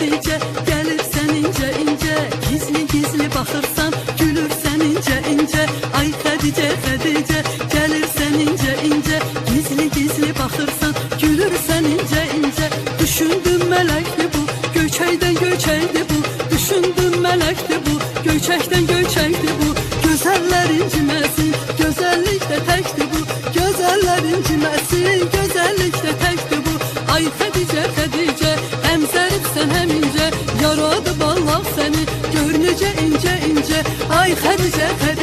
Xədicə, gəlirsən incə incə, gizli gizli baxırsan, gülürsən incə incə. Ay Xədicə, Xədicə, gəlirsən incə incə, gizli gizli baxırsan, gülürsən incə incə. Düşündüm mələkdir bu, göçəkdən göçəkdir bu. Düşündüm mələkdir bu, göçəkdən göçəkdir bu. Gözəllər inciməsin, gözəllik də təkdir bu. Gözəllər inciməsin, gözəllik də təkdir bu. Ay Xədicə, Xədicə, həm zərifsən həm incə, yaradı ballaq səni, gör necə incə incə. Ay Xədicə, Xədicə.